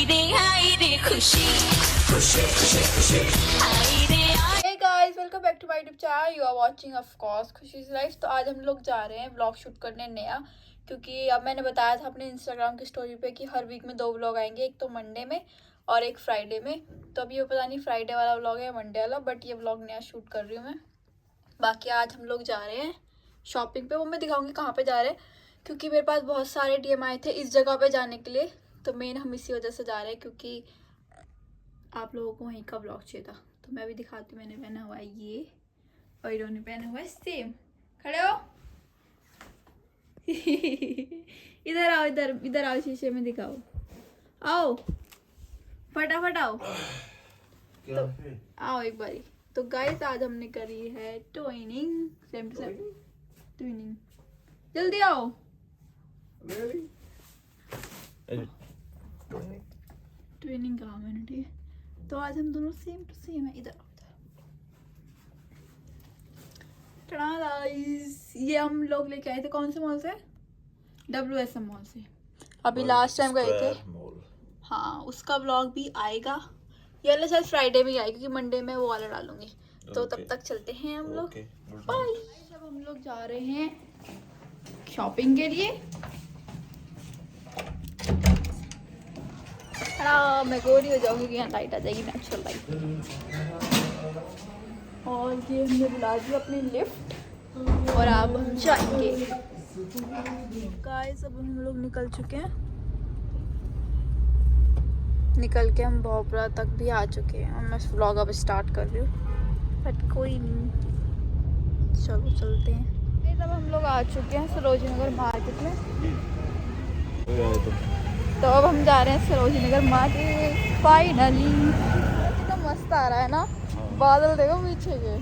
Hey guys, welcome back to my YouTube channel. You are watching of course Khushi's life. तो आज हम लोग जा रहे हैं व्लॉग शूट करने नया, क्योंकि अब मैंने बताया था अपने इंस्टाग्राम की स्टोरी पे कि हर वीक में 2 व्लॉग आएंगे, एक तो मंडे में और एक फ्राइडे में। तो अभी ये पता नहीं फ्राइडे वाला व्लॉग है या मंडे वाला, बट ये व्लॉग नया शूट कर रही हूँ मैं। बाकी आज हम लोग जा रहे हैं शॉपिंग पे, वो मैं दिखाऊंगी कहाँ पे जा रहे हैं, क्योंकि मेरे पास बहुत सारे DM आए थे इस जगह पे जाने के लिए। तो मेन हम इसी वजह से जा रहे हैं, क्योंकि आप लोगों को वहीं का व्लॉग चाहिए था। तो मैं भी दिखाती हूँ, मैंने पहना हुआ है ये और इन्होंने पहना हुआ है सेम। खड़े हो इधर आओ, इधर इधर आओ, शीशे में दिखाओ, आओ फटाफट आओ। तो आओ एक बारी। तो गाइस आज हमने करी है twinning, same to same twinning. जल्दी आओ। ट्विनिंग कहा मैंने, ठीक है। तो आज हम दोनों सेम टू सेम है। इधर ये हम लोग लेके आए थे कौन से मॉल से? WSM मॉल से। अभी लास्ट टाइम गए थे। हाँ, उसका व्लॉग भी आएगा, ये वाला शायद फ्राइडे में आएगा, क्योंकि मंडे में वो वाला डालूंगी। तो तब तक चलते हैं हम लोग। बाय। जब हम लोग जा रहे हैं शॉपिंग के लिए। मैं गोरी हो जाऊंगी, यहाँ लाइट आ जाएगी, नेचुरल लाइट। और ये हमने बुला दिया अपनी लिफ्ट और अब हम जाएंगे। गाइस अब हम लोग निकल चुके हैं, निकल के हम भोपरा तक भी आ चुके हैं। और मैं व्लॉग अब स्टार्ट कर रही हूँ, बट कोई नहीं, चलो चलते हैं। अब हम लोग आ चुके हैं सरोजनी नगर मार्केट में। तो अब हम जा रहे हैं सरोजनी नगर मार्केट फाइनली। तो मस्त आ रहा है ना, बादल देखो पीछे के।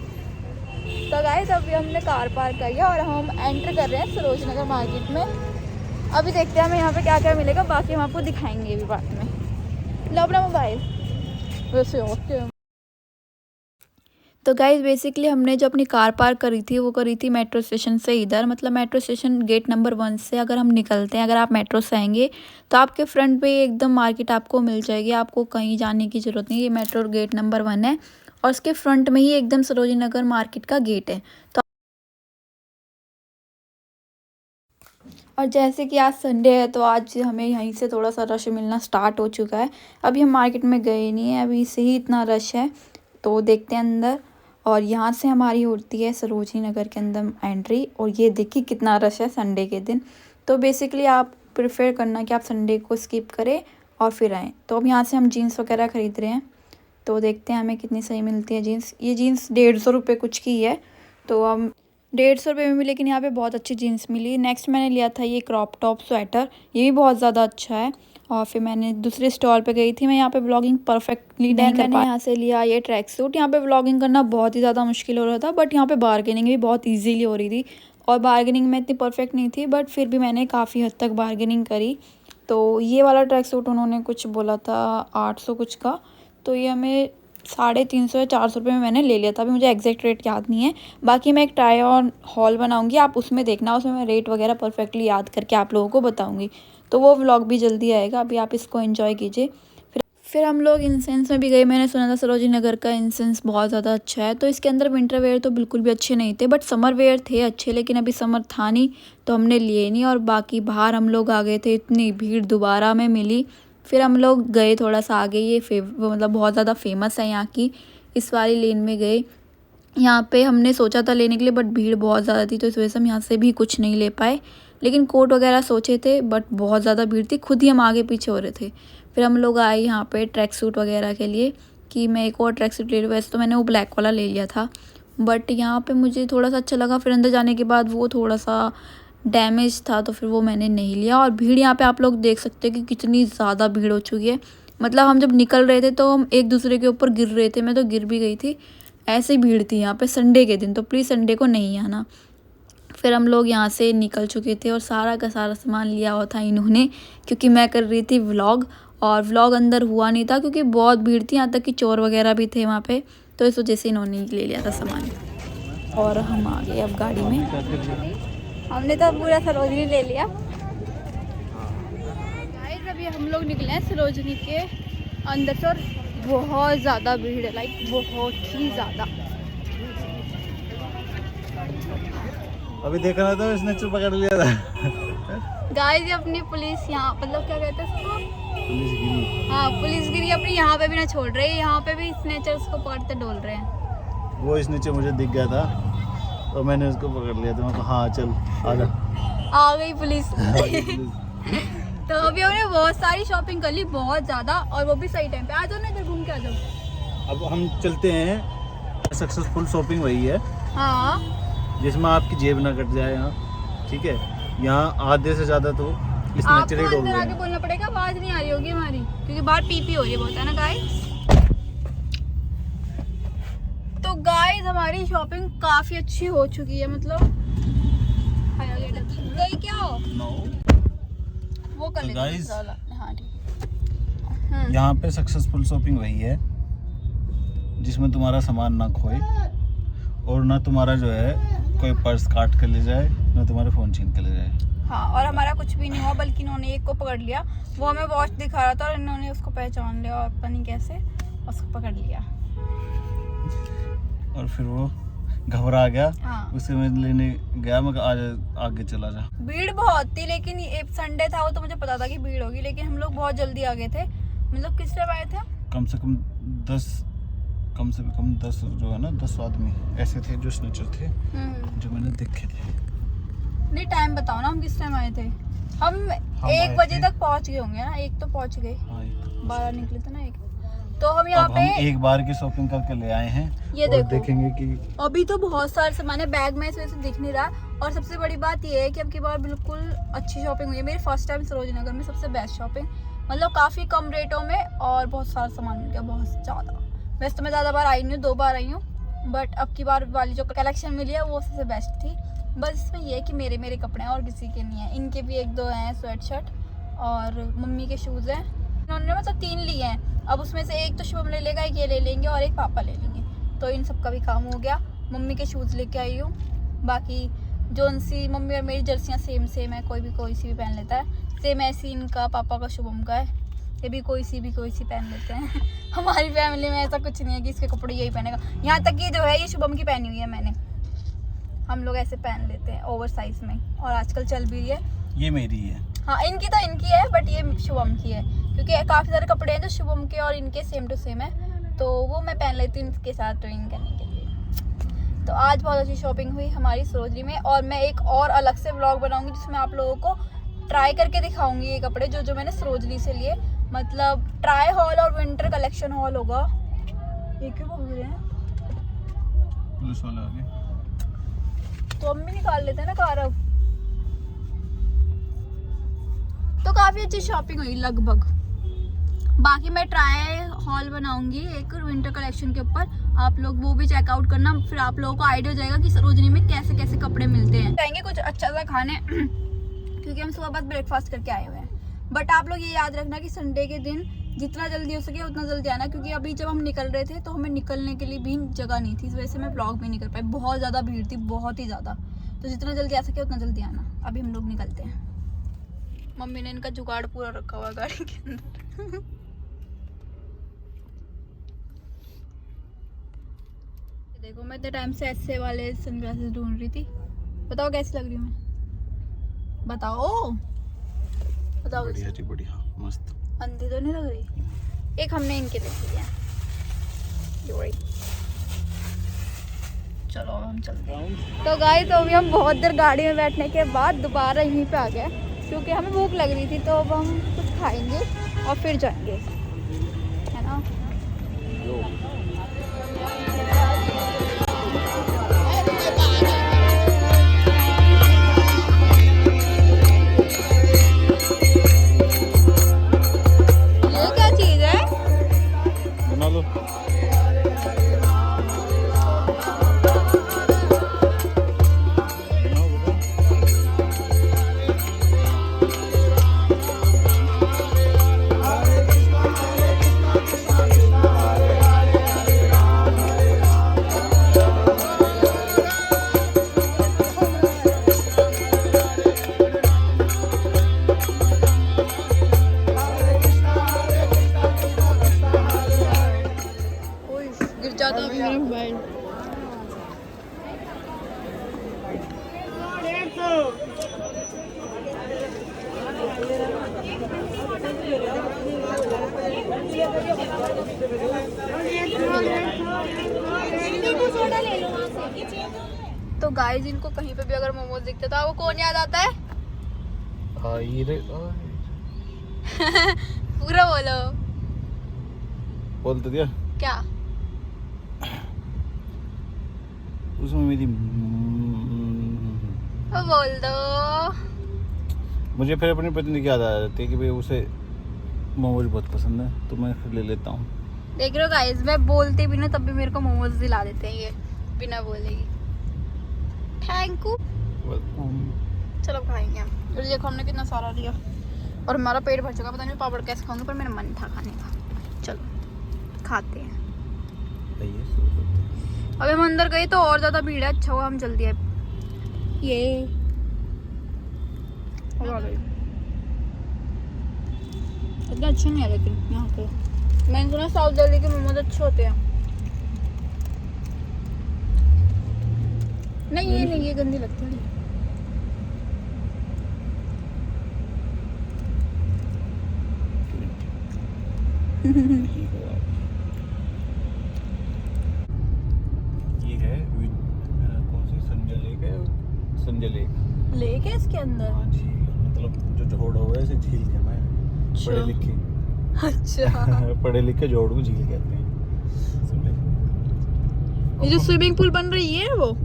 तो गाइस अभी हमने कार पार्क करी है और हम एंटर कर रहे हैं सरोजनी नगर मार्केट में। अभी देखते हैं हमें यहाँ पे क्या क्या मिलेगा, बाकी हम आपको दिखाएंगे भी बाद में। लो अपना मोबाइल वैसे। ओके। तो गाइस बेसिकली हमने जो अपनी कार पार्क करी थी वो करी थी मेट्रो स्टेशन से इधर, मतलब मेट्रो स्टेशन गेट नंबर 1 से अगर हम निकलते हैं, अगर आप मेट्रो से आएंगे तो आपके फ्रंट पे एकदम मार्केट आपको मिल जाएगी, आपको कहीं जाने की ज़रूरत नहीं। ये मेट्रो गेट नंबर 1 है और उसके फ्रंट में ही एकदम सरोजनी नगर मार्केट का गेट है। तो और जैसे कि आज संडे है तो आज हमें यहीं से थोड़ा सा रश मिलना स्टार्ट हो चुका है। अभी हम मार्केट में गए नहीं हैं, अभी से ही इतना रश है। तो देखते हैं अंदर, और यहाँ से हमारी होती है सरोजनी नगर के अंदर एंट्री। और ये देखिए कितना रश है संडे के दिन। तो बेसिकली आप प्रेफर करना कि आप संडे को स्किप करें और फिर आएँ। तो अब यहाँ से हम जीन्स वगैरह ख़रीद रहे हैं। तो देखते हैं हमें कितनी सही मिलती है जीन्स। ये जीन्स 150 रुपये कुछ की है, तो हम 150 रुपये में भी, लेकिन यहाँ पे बहुत अच्छी जीन्स मिली। नेक्स्ट मैंने लिया था ये क्रॉप टॉप स्वेटर, ये भी बहुत ज़्यादा अच्छा है। और फिर मैंने दूसरे स्टॉल पे गई थी, मैं यहाँ पे व्लॉगिंग परफेक्टली नहीं कर पाई। यहाँ से लिया ये ट्रैक सूट। यहाँ पे व्लॉगिंग करना बहुत ही ज़्यादा मुश्किल हो रहा था, बट यहाँ पे बार्गेनिंग भी बहुत ईजीली हो रही थी। और बार्गेनिंग में इतनी परफेक्ट नहीं थी, बट फिर भी मैंने काफ़ी हद तक बार्गेनिंग करी। तो ये वाला ट्रैक सूट उन्होंने कुछ बोला था 800 कुछ का, तो ये हमें 350 या 400 रुपये में मैंने ले लिया था। अभी मुझे एग्जैक्ट रेट याद नहीं है। बाकी मैं एक ट्राई ऑन हॉल बनाऊंगी, आप उसमें देखना, उसमें मैं रेट वगैरह परफेक्टली याद करके आप लोगों को बताऊंगी। तो वो व्लॉग भी जल्दी आएगा, अभी आप इसको एंजॉय कीजिए। फिर हम लोग इंसेंस में भी गए। मैंने सुना था सरोजनी नगर का इंसेंस बहुत ज़्यादा अच्छा है। तो इसके अंदर विंटर वेयर तो बिल्कुल भी अच्छे नहीं थे, बट समर वेयर थे अच्छे, लेकिन अभी समर था नहीं तो हमने लिए नहीं। और बाकी बाहर हम लोग आ गए थे, इतनी भीड़ दोबारा में मिली। फिर हम लोग गए थोड़ा सा आगे, ये मतलब बहुत ज़्यादा फेमस है यहाँ की, इस वाली लेन में गए। यहाँ पे हमने सोचा था लेने के लिए, बट भीड़ बहुत ज़्यादा थी, तो इस वजह से हम यहाँ से भी कुछ नहीं ले पाए। लेकिन कोट वगैरह सोचे थे, बट बहुत ज़्यादा भीड़ थी, खुद ही हम आगे पीछे हो रहे थे। फिर हम लोग आए यहाँ पे ट्रैक सूट वगैरह के लिए कि मैं एक और ट्रैक सूट ले लूँ। वैसे तो मैंने वो ब्लैक वाला ले लिया था, बट यहाँ पे मुझे थोड़ा सा अच्छा लगा। फिर अंदर जाने के बाद वो थोड़ा सा डैमेज था, तो फिर वो मैंने नहीं लिया। और भीड़ यहाँ पे आप लोग देख सकते हैं कि कितनी ज़्यादा भीड़ हो चुकी है। मतलब हम जब निकल रहे थे तो हम एक दूसरे के ऊपर गिर रहे थे, मैं तो गिर भी गई थी, ऐसे भीड़ थी यहाँ पे संडे के दिन। तो प्लीज़ संडे को नहीं आना। फिर हम लोग यहाँ से निकल चुके थे और सारा का सारा सामान लिया हुआ था इन्होंने, क्योंकि मैं कर रही थी व्लॉग, और व्लॉग अंदर हुआ नहीं था क्योंकि बहुत भीड़ थी, यहाँ तक कि चोर वगैरह भी थे वहाँ पे। तो इस वजह से इन्होंने ले लिया था सामान। और हम आ गए अब गाड़ी में। हमने तो पूरा सरोजनी ले लिया। गाइस अभी अभी हम लोग निकले हैं सरोजनी के अंदर से और बहुत ज़्यादा भीड़ है, लाइक बहुत ही ज़्यादा। अभी देखा ना था इसने चुप पकड़ लिया था। गाइस ये अपनी पुलिस यहाँ मतलब क्या कहते हैं इसको, पुलिसगिरी। हाँ पुलिसगिरी अपनी यहाँ पे भी ना छोड़ रहे, यहाँ पे भी स्नेचर्स को पकड़ते डोल रहे हैं। वो इस नीचे मुझे दिख गया था तो मैंने उसको पकड़ लिया था। मैं कहा हाँ चल आजा। आ गई पुलिस। तो अभी हमने बहुत सारी शॉपिंग कर ली, बहुत ज़्यादा, और वो भी सही टाइम पे। आ जाओ ना इधर घूम के आ जाओ। अब हम चलते हैं। सक्सेसफुल शॉपिंग वही है हाँ जिसमें आपकी जेब ना कट जाए। यहाँ ठीक है, यहाँ आधे से ज़्यादा तो इस आपको नेचर ही डोल अंदर रहे आके हैं। बोलना पड़ेगा, आवाज़ नहीं आ रही होगी हमारी क्योंकि बाहर पी हो रही है बहुत, है ना गाइस। तो गाइस हमारी शॉपिंग काफ़ी अच्छी हो चुकी है, मतलब गई क्या हो No. वो कर तो लेते guys, हैं। हाँ ठीक है। यहाँ पे सक्सेसफुल शॉपिंग वही है जिसमें तुम्हारा सामान ना खोए और ना तुम्हारा जो है कोई पर्स काट कर ले जाए, ना तुम्हारे फ़ोन छीन कर ले जाए। हाँ और हमारा कुछ भी नहीं हुआ, बल्कि इन्होंने एक को पकड़ लिया, वो हमें वॉच दिखा रहा था और इन्होंने उसको पहचान लिया और पता नहीं कैसे उसको पकड़ लिया। और फिर वो घबरा गया। हाँ उसे मैं लेने गया, मैं कहा, आज आगे चला जा। भीड़ बहुत थी, लेकिन एक संडे था वो तो मुझे पता था कि भीड़ होगी, लेकिन हम लोग बहुत जल्दी आ गए थे। मतलब किस टाइम आए थे? कम से कम 10 जो है ना 10 आदमी ऐसे थे जो स्नेचर थे जो मैंने देखे थे। नहीं टाइम बताओ ना, हम किस टाइम आए थे? हम 1 बजे तक पहुंच गए होंगे ना, 1 तो पहुंच गए, 12 निकले थे ना 1। तो हम यहाँ पे हम एक बार की शॉपिंग करके ले आए हैं। ये और देखो देखेंगे कि अभी तो बहुत सारे सामान है बैग में, इस वजह से दिख नहीं रहा। और सबसे बड़ी बात ये है कि अब की बार बिल्कुल अच्छी शॉपिंग हुई है। मेरी फर्स्ट टाइम सरोजनी नगर में सबसे बेस्ट शॉपिंग, मतलब काफ़ी कम रेटों में और बहुत सारा सामान मिल गया, बहुत ज़्यादा। वैसे तो मैं ज़्यादा बार आई नहीं हूँ, 2 बार आई हूँ, बट अब की बार वाली जो कलेक्शन मिली है वो सबसे बेस्ट थी। बस इसमें ये है कि मेरे कपड़े हैं और किसी के नहीं है। इनके भी 1-2 हैं स्वेट शर्ट, और मम्मी के शूज़ हैं, इन्होंने मतलब 3 लिए हैं। अब उसमें से एक तो शुभम ले लेगा, एक ये ले लेंगे और एक पापा ले लेंगे, तो इन सब का भी काम हो गया। मम्मी के शूज़ लेके आई हूँ, बाकी जोन सी मम्मी और मेरी जर्सियाँ सेम है, कोई सी भी पहन लेता है। सेम ऐसी इनका पापा का शुभम का है, ये भी कोई सी पहन लेते हैं। हमारी फैमिली में ऐसा कुछ नहीं है कि इसके कपड़े यही पहनेगा। यहाँ तक कि जो है ये शुभम की पहनी हुई है मैंने, हम लोग ऐसे पहन लेते हैं ओवर साइज में, और आजकल चल भी रही है। ये मेरी है। हाँ इनकी तो इनकी है, बट ये शुभम की है, क्योंकि काफ़ी सारे कपड़े हैं जो शुभम के और इनके सेम टू सेम है, तो वो मैं पहन लेती हूँ इनके साथ ड्राइंग करने के लिए। तो आज बहुत अच्छी शॉपिंग हुई हमारी सरोजनी में, और मैं एक और अलग से व्लॉग बनाऊंगी जिसमें आप लोगों को ट्राई करके दिखाऊंगी ये कपड़े जो मैंने सरोजनी से लिए। मतलब ट्राई हॉल और विंटर कलेक्शन हॉल होगा। ये क्यों बोल रहे हैं? पुलिस वाले आ गए तो हम भी निकाल लेते हैं ना कार अब। तो काफ़ी अच्छी शॉपिंग हुई लगभग। बाकी मैं ट्राई हॉल बनाऊंगी एक विंटर कलेक्शन के ऊपर, आप लोग वो भी चेकआउट करना, फिर आप लोगों को आइडिया हो जाएगा कि सरोजनी में कैसे कैसे कपड़े मिलते हैं। जाएंगे कुछ अच्छा सा खाने क्योंकि हम सुबह बाद ब्रेकफास्ट करके आए हुए हैं। बट आप लोग ये याद रखना कि संडे के दिन जितना जल्दी हो सके उतना जल्दी आना, क्योंकि अभी जब हम निकल रहे थे तो हमें निकलने के लिए भी जगह नहीं थी, इस वजह से मैं ब्लॉग भी नहीं कर पाई, बहुत ज़्यादा भीड़ थी, बहुत ही ज़्यादा। तो जितना जल्दी आ सके उतना जल्दी आना। अभी हम लोग निकलते हैं। मम्मी ने इनका जुगाड़ पूरा रखा हुआ गाड़ी के अंदर। देखो मैं इतने टाइम से ऐसे वाले सनग्लासेस ढूंढ रही थी, बताओ कैसी लग रही हूँ मैं? बताओ बढ़िया जी, बढ़िया मस्त। अंधी तो नहीं लग रही? एक हमने इनके देख लिया। चलो हम चलते हैं। तो गाइस तो अभी हम बहुत देर गाड़ी में बैठने के बाद दोबारा यहीं पे आ गए, क्योंकि हमें भूख लग रही थी, तो अब हम कुछ खाएंगे और फिर जाएंगे, है ना? ये क्या चीज़ है? बना लो। जाता अभी मेरा मोबाइल। तो गाइस इनको कहीं पे भी अगर मोमोज दिखते तो वो कौन याद आता है? पूरा बोलो। बोल तो दिया क्या? उसमें मेरी वो बोल दो। मुझे फिर अपनी पत्नी की याद आ जाती है कि भाई उसे मोमोज बहुत पसंद है तो मैं फिर ले लेता हूँ। देख रहे हो गाइस, मैं बोलती भी ना तब भी मेरे को मोमोज दिला देते हैं ये बिना बोलेगी। Thank you. चलो खाएंगे हम। और देखो हमने कितना सारा लिया और हमारा पेट भर चुका। पता नहीं पापड़ कैसे खाऊंगे पर मेरा मन था खाने का। चलो खाते हैं। अब हम अंदर गए तो और ज्यादा भीड़ है। अच्छा हुआ हम जल्दी आए। ये अब आ गई। इतना अच्छा नहीं है लेकिन यहाँ पे मैंने सुना साउथ दिल्ली के मोमोज अच्छे होते हैं। नहीं ये नहीं, ये गंदी लगती है। ये है कौन सी संजय लेक है? संजय लेक लेक है इसके अंदर? हाँ जी, मतलब जो जोड़ हो ऐसे झील के मैं पढ़े लिखे। अच्छा पढ़े लिखे जोड़ को झील कहते हैं। ये जो स्विमिंग पूल बन रही है वो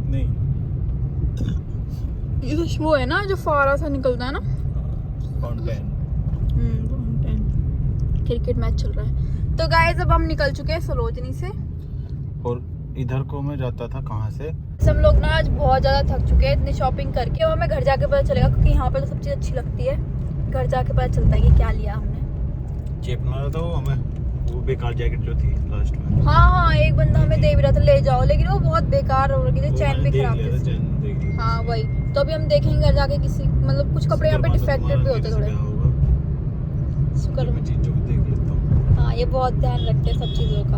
नहीं, ये तो वो है ना जो फुहारा सा निकलता है ना। फाउंटेन। क्रिकेट मैच चल रहा है। तो गाइस अब हम निकल चुके हैं सरोजनी से और इधर को मैं जाता था कहाँ से? हम लोग ना आज बहुत ज़्यादा थक चुके हैं इतनी शॉपिंग करके। और हमें घर जाके पता चलेगा क्योंकि यहाँ पे तो सब चीज़ अच्छी लगती है। घर जाके पता चलता है कि क्या लिया हमने। चेपना था वो हमें, वो बेकार जैकेट जो थी लास्ट में। हाँ एक बंदा हमें दे भी रहा था ले जाओ, लेकिन वो बहुत बेकार हो रही थी। चैन भी खराब थी। हाँ वही तो अभी हम देखेंगे घर जाके किसी मतलब कुछ कपड़े यहाँ पे डिफेक्टेड भी होते थोड़े। शुक्र हाँ ये बहुत ध्यान रखते हैं सब चीज़ों का।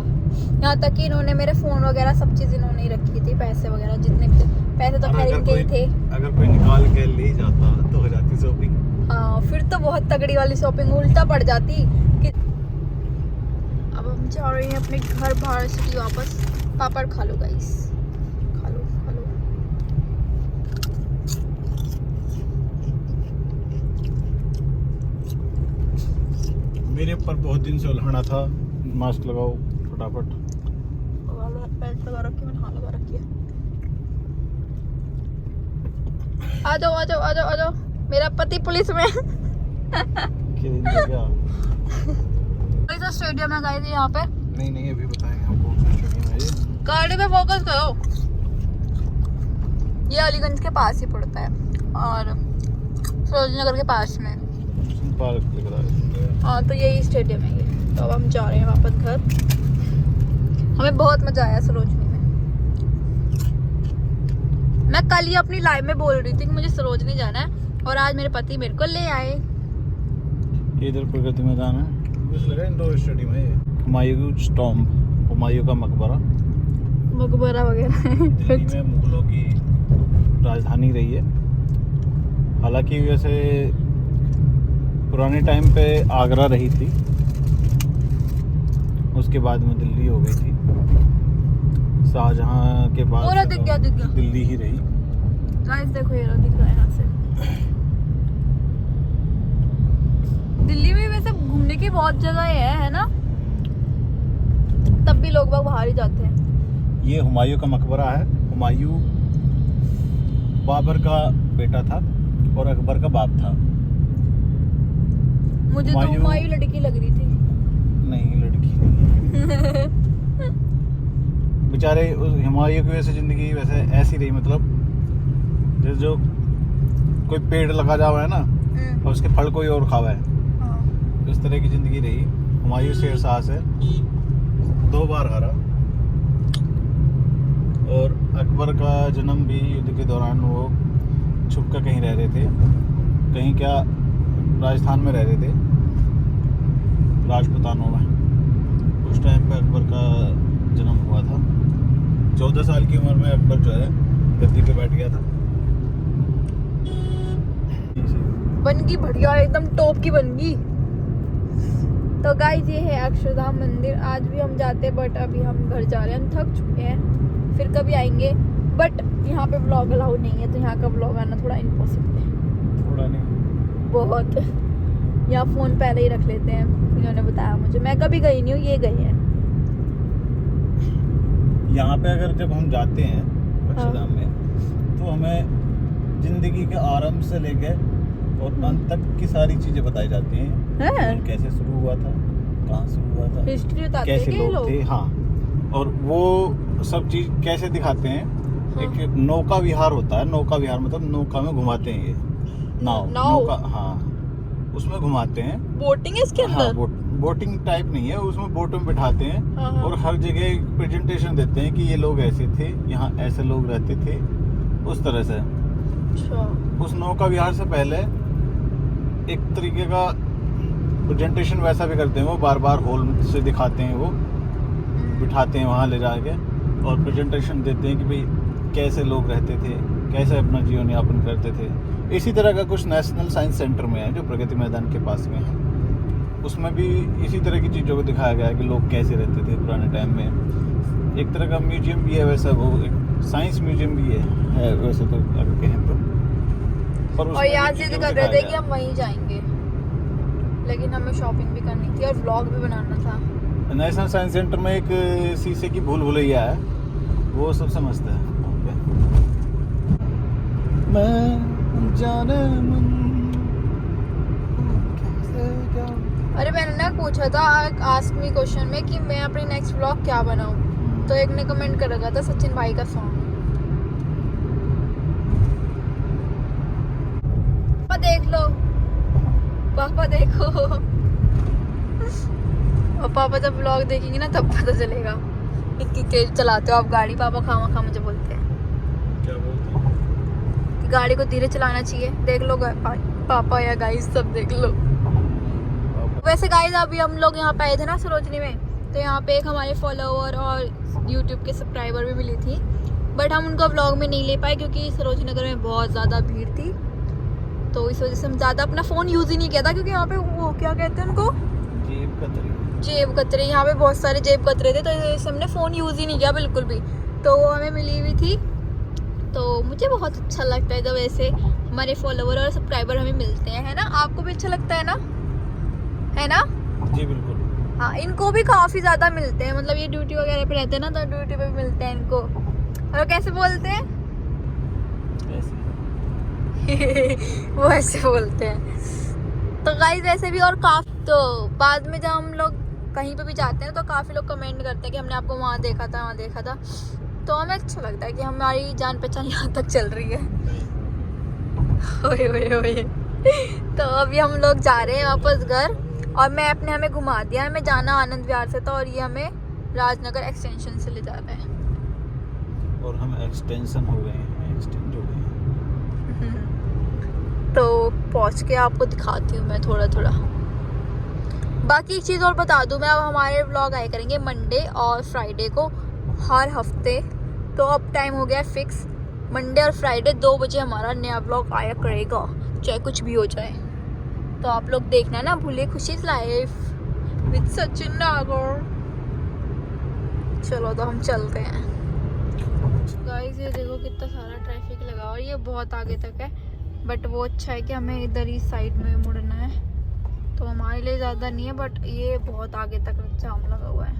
यहाँ तक कि इन्होंने मेरे फ़ोन वगैरह सब चीज़ इन्होंने ही रखी थी। पैसे वगैरह जितने भी पैसे तो खैर इनके ही थे। अगर कोई निकाल के ले जाता तो हो जाती शॉपिंग। हाँ फिर तो बहुत तगड़ी वाली शॉपिंग उल्टा पड़ जाती कि। अब हम जा रहे हैं अपने घर बाहर सिटी वापस। पापड़ खा लो गाइस, खा लो खा लो। मेरे ऊपर बहुत दिन से उल्हाना था, मास्क लगाओ फटाफट। पैंट लगा रखी मैंने। हाँ लगा रखी है। आ जाओ आ जाओ आ जाओ आ जाओ। मेरा पति पुलिस में। स्टेडियम है गाइस यहाँ पे। नहीं अभी बताएंगे हम कौन सा स्टेडियम है ये। गाड़ी पे फोकस करो। ये अलीगंज के पास ही पड़ता है और सरोजनी नगर के पास में। पार्क दिख रहा है। हाँ तो यही स्टेडियम है ये। तो अब हम जा रहे हैं वापस घर। हमें बहुत मजा आया सरोजनी में। मैं कल ही अपनी लाइफ में बोल रही थी कि मुझे सरोजनी जाना है और आज मेरे पति मेरे को ले आए। इधर प्रगति मैदान है। मुझे लगा इंडोर स्टेडियम है ये। हुमायूं टॉम्ब, हुमायूं का मकबरा वगैरह दिल्ली में मुगलों की राजधानी रही है। हालांकि वैसे पुराने टाइम पे आगरा रही थी, उसके बाद में दिल्ली हो गई थी। शाहजहां के बाद दिख गया दिल्ली ही रही। गाइस देखो ये दिख रहा है यहाँ से। दिल्ली में वैसे घूमने की बहुत जगह है ना, तब भी लोग बाहर ही जाते हैं। ये हुमायूं का मकबरा है। हुमायूं बाबर का बेटा था और अकबर का बाप था। मुझे तो हुमायूं लड़की लग रही थी। नहीं लड़की नहीं। बेचारे हुमायूं की वैसे जिंदगी वैसे ऐसी रही, मतलब जैसे जो कोई पेड़ लगा जावा है ना और उसके फल कोई और खावा है, इस तरह की जिंदगी रही। हुमायूं शेरशाह से 2 बार हारा और अकबर का जन्म भी युद्ध के दौरान वो छुप कर कहीं रह रहे थे। कहीं क्या राजस्थान में रह रहे थे, राजपूतानों में। उस टाइम पे अकबर का जन्म हुआ था। 14 साल की उम्र में अकबर जो है गद्दी पे बैठ गया था। बनगी बढ़िया, एकदम टॉप की बनगी। तो गाइस ये है अक्षरधाम मंदिर। आज भी हम जाते हैं बट अभी हम घर जा रहे हैं, हम थक चुके हैं, फिर कभी आएंगे। बट यहाँ पे व्लॉग अलाउड नहीं है, तो यहाँ का व्लॉग आना थोड़ा इम्पॉसिबल है। थोड़ा नहीं, बहुत। यहाँ फ़ोन पहले ही रख लेते हैं, इन्होंने बताया मुझे। मैं कभी गई नहीं हूँ, ये गई हैं। यहाँ पे अगर जब हम जाते हैं अक्षरधाम में, तो हमें जिंदगी के आरंभ से लेके और अंत तक की सारी चीजें बताई जाती हैं। हैं? कैसे शुरू हुआ था, कहाँ शुरू हुआ था, हिस्ट्री बताते हैं कैसे क्या ये लोग थे। हाँ, और वो सब चीज कैसे दिखाते हैं। एक नौका विहार होता है, नौका विहार मतलब नौका में घुमाते हैं, ये नाव नौका, हाँ उसमें घुमाते हैं। बोटिंग है इसके अंदर? हाँ, बोटिंग टाइप नहीं है, उसमें बोट में बिठाते हैं और हर जगह प्रेजेंटेशन देते हैं कि ये लोग ऐसे थे, यहाँ ऐसे लोग रहते थे, उस तरह से। अच्छा। उस नौका विहार से पहले एक तरीके का प्रेजेंटेशन वैसा भी करते हैं, वो बार बार हॉल से दिखाते हैं, वो बिठाते हैं वहाँ ले जाके और प्रेजेंटेशन देते हैं कि भाई कैसे लोग रहते थे, कैसे अपना जीवन यापन करते थे। इसी तरह का कुछ नेशनल साइंस सेंटर में है जो प्रगति मैदान के पास में है, उसमें भी इसी तरह की चीज़ों को दिखाया गया है कि लोग कैसे रहते थे पुराने टाइम में। एक तरह का म्यूजियम भी है वैसा, वो एक साइंस म्यूजियम भी है वैसे तो अगर कहें तो। और यहाँ से कर रहे थे कि हम वहीं जाएंगे, लेकिन हमें शॉपिंग भी करनी थी और व्लॉग भी बनाना था। नेशनल साइंस सेंटर में एक शीशे की भूल भुलैया है, वो सबसे मस्त है। मैं जाने मन कैसे क्या। अरे मैंने ना पूछा था आस्क मी क्वेश्चन में कि मैं अपनी नेक्स्ट व्लॉग क्या बनाऊं, तो एक ने कमेंट कर रखा था सचिन भाई का सॉन्ग। पापा देख लो, पापा देखो। और पापा जब व्लॉग देखेंगे ना तब पता चलेगा इतनी तेज चलाते हो आप गाड़ी। पापा खामा मुझे बोलते हैं क्या बोलते हैं कि गाड़ी को धीरे चलाना चाहिए। देख लो पापा या गाइस सब देख लो। वैसे गाइस अभी हम लोग यहाँ पे आए थे ना सरोजनी में, तो यहाँ पे एक हमारे फॉलोअर और यूट्यूब के सब्सक्राइबर भी मिली थी, बट हम उनको व्लॉग में नहीं ले पाए क्योंकि सरोजनी नगर में बहुत ज़्यादा भीड़ थी। तो इस वजह से हम ज़्यादा अपना फ़ोन यूज़ ही नहीं किया था, क्योंकि यहाँ पे वो क्या कहते हैं उनको, जेब कतरे। यहाँ पे बहुत सारे जेब कतरे थे, तो इस वजह से हमने फ़ोन यूज़ ही नहीं किया बिल्कुल भी। तो वो हमें मिली हुई थी, तो मुझे बहुत अच्छा लगता है जब ऐसे हमारे फॉलोअर और सब्सक्राइबर हमें मिलते हैं, है ना? आपको भी अच्छा लगता है ना, है ना? जी बिल्कुल। हाँ, इनको भी काफ़ी ज़्यादा मिलते हैं, मतलब ये ड्यूटी वगैरह पे रहते हैं ना, तो ड्यूटी पे भी मिलते हैं इनको। और कैसे बोलते हैं? वो ऐसे बोलते हैं। तो गाइस वैसे भी, और काफ़ी तो बाद में जब हम लोग कहीं पे भी जाते हैं तो काफ़ी लोग कमेंट करते हैं कि हमने आपको वहाँ देखा था, वहाँ देखा था। तो हमें अच्छा लगता है कि हमारी जान पहचान यहाँ तक चल रही है। ओए ओए ओए। तो अभी हम लोग जा रहे हैं वापस घर, और मैं अपने हमें घुमा दिया। हमें जाना आनंद विहार से था और ये हमें राजनगर एक्सटेंशन से ले जा रहा है। और हम एक्सटेंशन हो गए हैं, एक्सटेंड हो गए हैं। तो पहुँच के आपको दिखाती हूँ मैं थोड़ा थोड़ा। बाकी एक चीज़ और बता दूँ मैं, अब हमारे व्लॉग आया करेंगे मंडे और फ्राइडे को हर हफ्ते। तो अब टाइम हो गया फिक्स, मंडे और फ्राइडे 2 बजे हमारा नया व्लॉग आया करेगा, चाहे कुछ भी हो जाए। तो आप लोग देखना ना भूलिए खुशी लाइफ विद सचिन नागर। चलो तो हम चलते हैं। गाइस ये देखो कितना सारा ट्रैफिक लगा, और ये बहुत आगे तक है, बट वो अच्छा है कि हमें इधर ही साइड में मुड़ना है, तो हमारे लिए ज़्यादा नहीं है, बट ये बहुत आगे तक जाम लगा हुआ है।